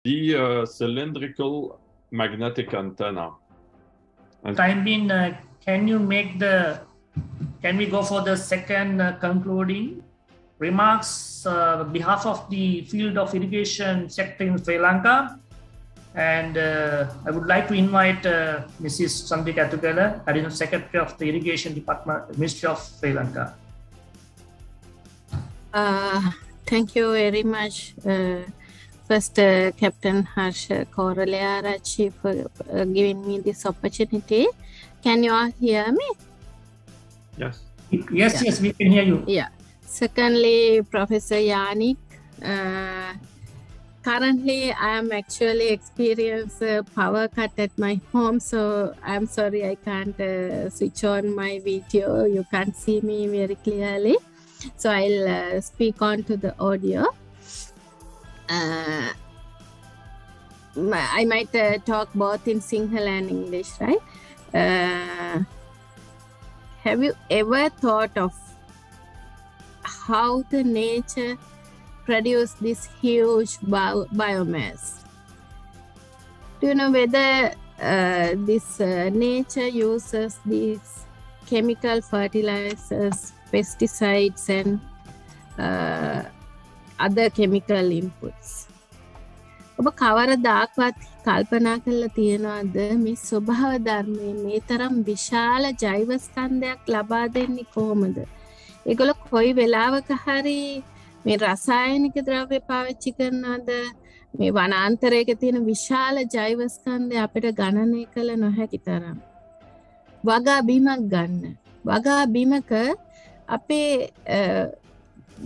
The cylindrical magnetic antenna. Time being, can we go for the second concluding remarks on behalf of the field of irrigation sector in Sri Lanka? And I would like to invite Mrs. Chandika Athugala, Additional Secretary of the Irrigation Department, Ministry of Sri Lanka. Thank you very much. First, Capt.Harsha Koralearachi for giving me this opportunity. Can you all hear me? Yes. Yes, yes, we can hear you. Yeah. Secondly, Professor Yannick. Currently, I am actually experiencing a power cut at my home, so I'm sorry I can't switch on my video. You can't see me very clearly. So I'll speak on to the audio. I might talk both in Sinhala and English, right? Have you ever thought of how the nature produce this huge biomass? Do you know whether this nature uses these chemical fertilizers, pesticides, and other chemical inputs? ඔබ කවරදාකවත් කල්පනා කරලා තියෙනවද මේ ස්වභාව ධර්මයේ මේ තරම් විශාල ජෛව ස්කන්ධයක් ලබා දෙන්නේ කොහොමද? ඒගොල්ලෝ කොයි වෙලාවක හරි මේ රසායනික ද්‍රව්‍ය පාවිච්චි කරනවද? මේ වනාන්තරයක තියෙන විශාල ජෛව ස්කන්ධය අපිට ගණනය කළ නොහැකි තරම්. වගා බීමක් ගන්න. වගා බීමක අපේ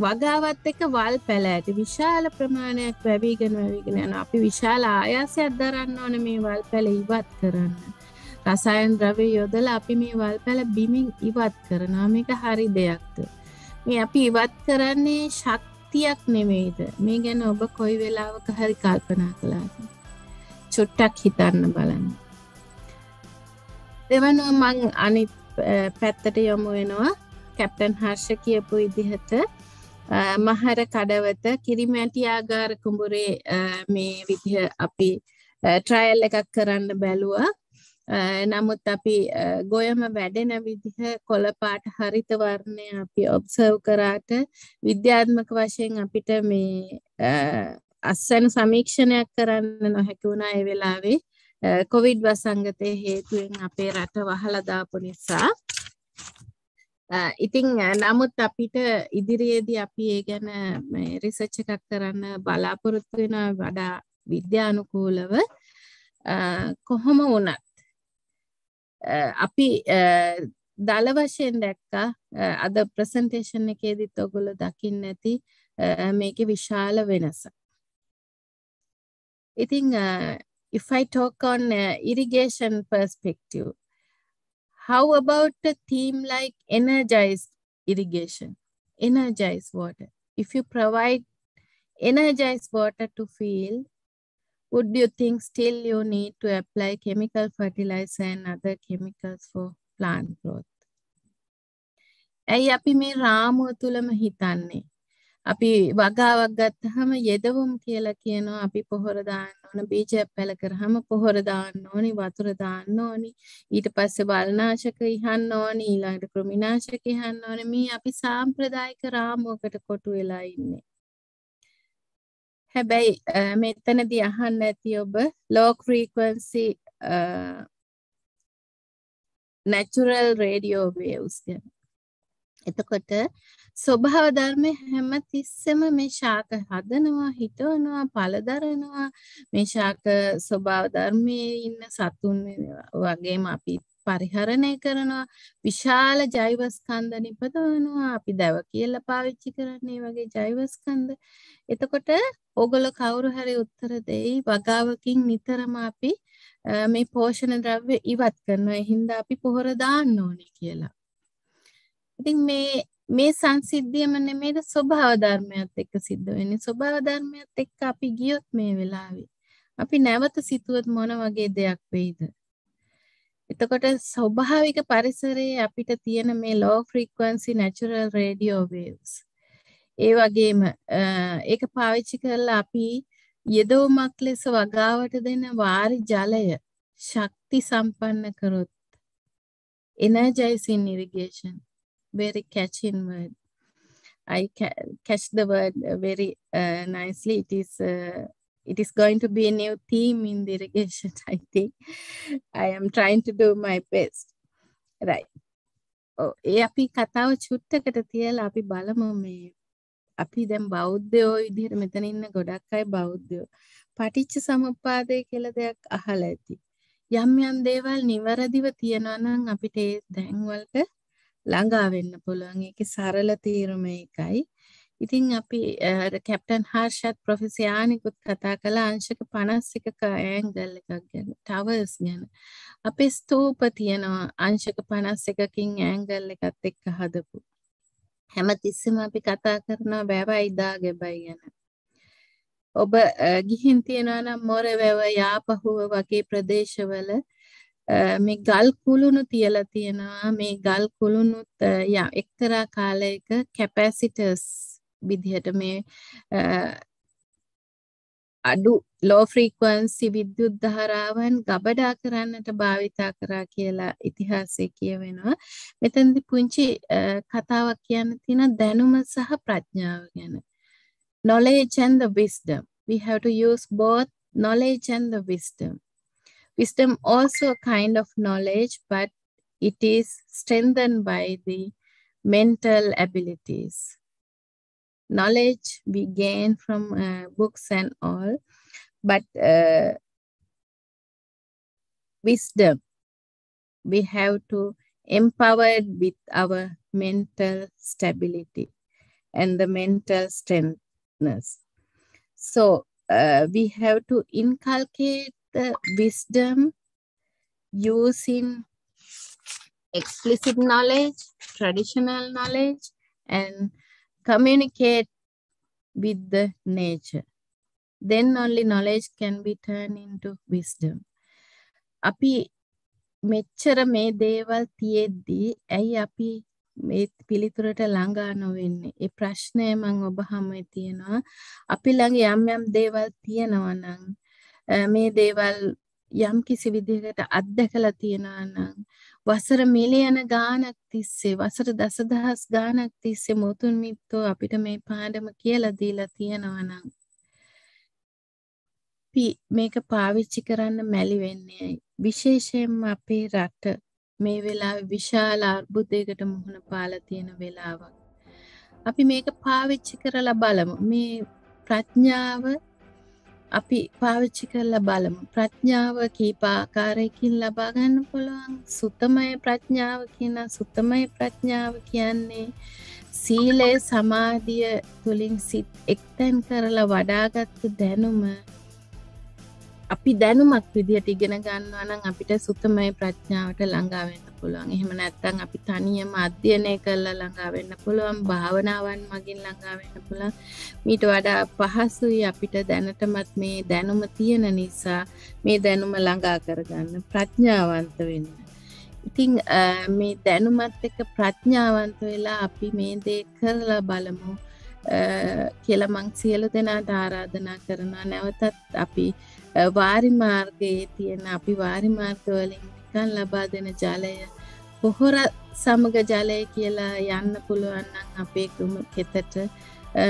වගාවත් එක්ක වල් පැලෑටි විශාල ප්‍රමාණයක් වැවිගෙන යනවා. අපි විශාල ආයාසයක් දරන්න ඕන මේ වල් පැල ඉවත් කරන්න. රසායන ද්‍රව්‍ය යොදලා අපි මේ වල් පැල බිමින් ඉවත් කරනවා. මේක හරි දෙයක්ද? මේ අපි ඉවත් කරන්නේ ශක්තියක් නෙමෙයිද? මේ ගැන ඔබ කොයි වෙලාවක හරි කල්පනා කළාද? චුට්ටක් හිතන්න බලන්න. දෙවනුව මං අනිත් පැත්තට යමු වෙනවා. කැප්ටන්.හර්ෂ කියපු විදිහට මහර කඩවත කිරිමැටියාගාර කුඹුරේ මේ විදිහ අපි ට්‍රයල් එකක් කරන්න බැලුවා. නමුත් අපි ගොයම වැඩෙන විදිහ කොළ පාට හරිත වර්ණය අපි ඔබ්සර්ව් කරාට විද්‍යාත්මක වශයෙන් අපිට මේ අස්සන සමීක්ෂණයක් කරන්න නොහැකි වුණා ඒ වෙලාවේ කොවිඩ් වසංගතයේ හේතුවෙන් අපේ රට වහලා දාපු නිසා. ඉතින් නමුත් අපිට ඉදිරියේදී අපි ඒ ගැන රිසර්ච් එකක් කරන්න බලාපොරොත්තු වෙනවා වඩා විද්‍යානුකූලව. කොහොම වුණත් අපි දල වශයෙන් දැක්කා අද ප්‍රසන්ටේෂන් එකේදීත් ඔයගොල්ලෝ දකින්න ඇති මේකේ විශාල වෙනසක්. ඉතින් if I talk on irrigation perspective, how about a theme like energized irrigation, energized water? If you provide energized water to field, would you think still you need to apply chemical fertilizer and other chemicals for plant growth? ඇයි අපි මේ රාමුව තුලම හිතන්නේ? අපි වගාවක් ගත්තාම යෙදවුම් කියලා කියනවා. අපි පොහොර දාන්න ඕන, බීජයක් පැල කරාම පොහොර දාන්න ඕනි, වතුර දාන්න ඕනි, ඊට පස්සේ වල්නාශක ඉහන්න ඕනි, ඊළඟට කෘමිනාශක ඉහන්න ඕනි. මේ අපි සාම්ප්‍රදායික රාමුවකට කොටු වෙලා ඉන්නේ. හැබැයි මෙතනදී අහන්න ඇති ඔබ low frequency natural radio waves ගැන. එතකොට ස්වභාව ධර්ම හැම තිස්සෙම මේ ශාක හදනවා, හිතවනවා, පළදරනවා. මේ ශාක ස්වභාව ධර්මයේ ඉන්න සතුන් වගේම අපි පරිහරණය කරනවා. විශාල ජෛව ස්කන්ධ නිපදවනවා. අපි දැව කියලා පාවිච්චි කරන්නේ වගේ ජෛව ස්කන්ධ. එතකොට ඕගොල්ලෝ කවුරු හරි උත්තර දෙයි වගාවකින් නිතරම අපි මේ පෝෂණ ද්‍රව්‍ය ඉවත් කරනවා. ඒ හින්දා අපි පොහොර දාන්න ඕනේ කියලා. ඉතින් මේ සංසිද්ධියම නෙමෙයි ස්වභාව ධර්මයත් එක්ක සිද්ධ වෙන්නේ. ස්වභාව ධර්මයත් එක්ක අපි ගියොත් මේ වෙලාවේ අපි නැවත සිතුවත් මොන වගේ දෙයක් වෙයිද? එතකොට ස්වභාවික පරිසරයේ අපිට තියෙන මේ low frequency natural radio waves ඒ වගේම ඒක පාවිච්චි කරලා අපි යෙදවුමක් ලෙස වගාවට දෙන වාරි ජලය ශක්ති සම්පන්න කරොත් energizing irrigation, very catching word. I catch the word very nicely. It is going to be a new theme in the irrigation, I think. I am trying to do my best. Right. ඒ අපි කතාව චුට්ටකට තියලා අපි බලමු මේ අපි දැන් බෞද්ධයෝ විදිහට මෙතන ඉන්න ගොඩක් අය බෞද්ධයෝ පටිච්ච සමුප්පාදය කියලා දෙයක් අහලා ඇති. යම් යම් දේවල් නිවැරදිව තියනවා නම් අපිට ඒ දැන් වලට ළඟා වෙන්න පුළුවන්. ඒකේ සරල තීරම ඒකයි. ඉතින් අපි කැප්ටන්.හර්ෂත් ප්‍රොෆෙසර් යානිකුත් කතා කළා අංශක 51ක ඇන්ගල් එකක් ගැන, ටවර්ස් ගැන. අපේ ස්තූප තියෙනවා අංශක 51කින් ඇන්ගල් එකත් එක්ක හදපු. හැමතිස්සෙම අපි කතා කරනවා වැවයි දාගෙබයි ගැන. ඔබ ගිහින් තියනවා නම් මොර වැව යාපහුව වගේ ප්‍රදේශවල මේ ගල් කුළුණු තියලා තියෙනවා. මේ ගල් කුළුණුත් එක්තරා කාලයක කැපැසිටර්ස් විදිහට මේ අඩු ලෝ ෆ්‍රීකවන්සි විද්‍යුත් ධාරාවන් ගබඩා කරන්නට භාවිතා කරා කියලා ඉතිහාසයේ කියවෙනවා. මෙතනදි පුංචි කතාවක් කියන්න තියෙන දැනුම සහ ප්‍රඥාව ගැන. Knowledge and the wisdom. We have to use both knowledge and the wisdom. Wisdom also a kind of knowledge, but it is strengthened by the mental abilities. Knowledge we gain from books and all, but wisdom we have to empower it with our mental stability and the mental strengthness. So we have to inculcate the wisdom using explicit knowledge, traditional knowledge, and communicate with the nature. Then only knowledge can be turned into wisdom. අපි මෙච්චර මේ දේවල් තියෙද්දී ඇයි අපි මේ පිළිතුරට ළඟා නොවෙන්නේ? ඒ ප්‍රශ්නය මම ඔබ හමුවේ තියෙනවා. අපි ළඟ යම් යම් දේවල් තියෙනවා නම් මේ දේවල් යම් කිසි විදිහකට අත්දැකලා තියෙනවා නම් වසර මිලියන ගාණක් තිස්සේ වසර දසදහස් ගාණක් තිස්සේ මුතුන් මිත්තෝ අපිට මේ පාඩම කියලා දීලා තියෙනවා නම් අපි මේක පාවිච්චි කරන්න මැලි වෙන්නේ විශේෂයෙන්ම අපේ රට මේ වෙලාවේ විශාල අර්බුදයකට මුහුණ පාලා තියෙන වෙලාවක්. අපි මේක පාවිච්චි කරලා බලමු. මේ ප්‍රඥාව අපි පාවිච්චි කරලා බලමු. ප්‍රඥාව කීප ආකාරයකින් ලබා ගන්න පුළුවන්. සුත්තමය ප්‍රඥාව කියන සුත්තමය ප්‍රඥාව කියන්නේ සීලය සමාධිය තුලින් සිත් එක්තෙන් කරලා වඩාගත් දැනුම අපි දැනුමක් විදියට ඉගෙන ගන්නවා නම් අපිට සුත්තමය ප්‍රඥාවට ළඟා වෙන්න පුළුවන්. එහෙම නැත්නම් අපි තනියම අධ්‍යයනය කරලා ළඟා වෙන්න පුළුවන්. භාවනාවන් මගින් ළඟා වෙන්න පුළුවන්. මීට වඩා පහසුයි අපිට දැනටමත් මේ දැනුම තියෙන නිසා මේ දැනුම ළඟා කරගන්න ප්‍රඥාවන්ත වෙන්න. ඉතින් මේ දැනුමත් එක්ක ප්‍රඥාවන්ත වෙලා අපි මේ දේ කරලා බලමු කියලා මං සියලු දෙනාට ආරාධනා කරනවා. නැවතත් අපි වාරි මාර්ගයේ තියෙන අපි වාරි මාර්ග වලින් නිකන් ලබා දෙන ජලය පොහොර සමග ජලය කියලා යන්න පුළුවන් නම් අපේ කෙතට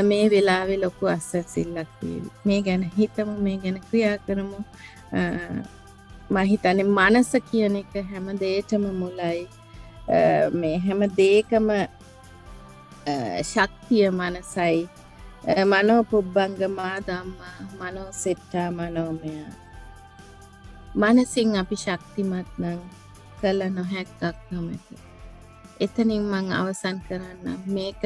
මේ වෙලාවේ ලොකු අස්වැසිල්ලක් වේවි. මේ ගැන හිතමු, මේ ගැන ක්‍රියා කරමු. මම හිතන්නේ මනස කියන එක හැම දෙයකම මුලයි. මේ හැම දෙයකම ශක්තිය මනසයි. මනෝ පුබ්බංගමා ධම්මා මනෝ සෙට්ටා මනෝමය. මනසින් අපි ශක්තිමත් නම් කළ නොහැක්කක් නොමැත. එතනින් මම අවසන් කරන්න මේක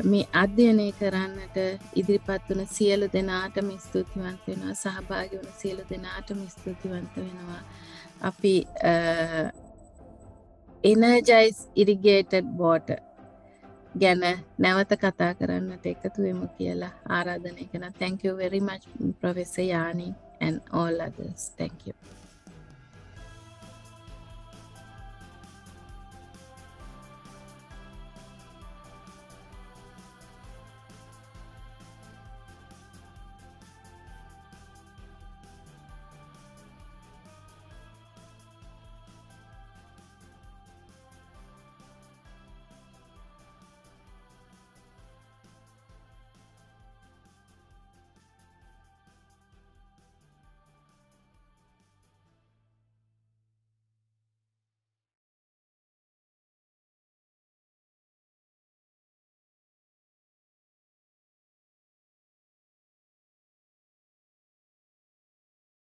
මේ අධ්‍යයනය කරන්නට ඉදිරිපත් වුණ සියලු දෙනාටම ස්තුතිවන්ත වෙනවා. සහභාගී වුණ සියලු දෙනාටම ස්තුතිවන්ත වෙනවා. අපි energize irrigated water ගැන නැවත කතා කරන්නට එකතු වෙමු කියලා ආරාධනය කරනවා. Thank you very much Professor Yani and all others. Thank you.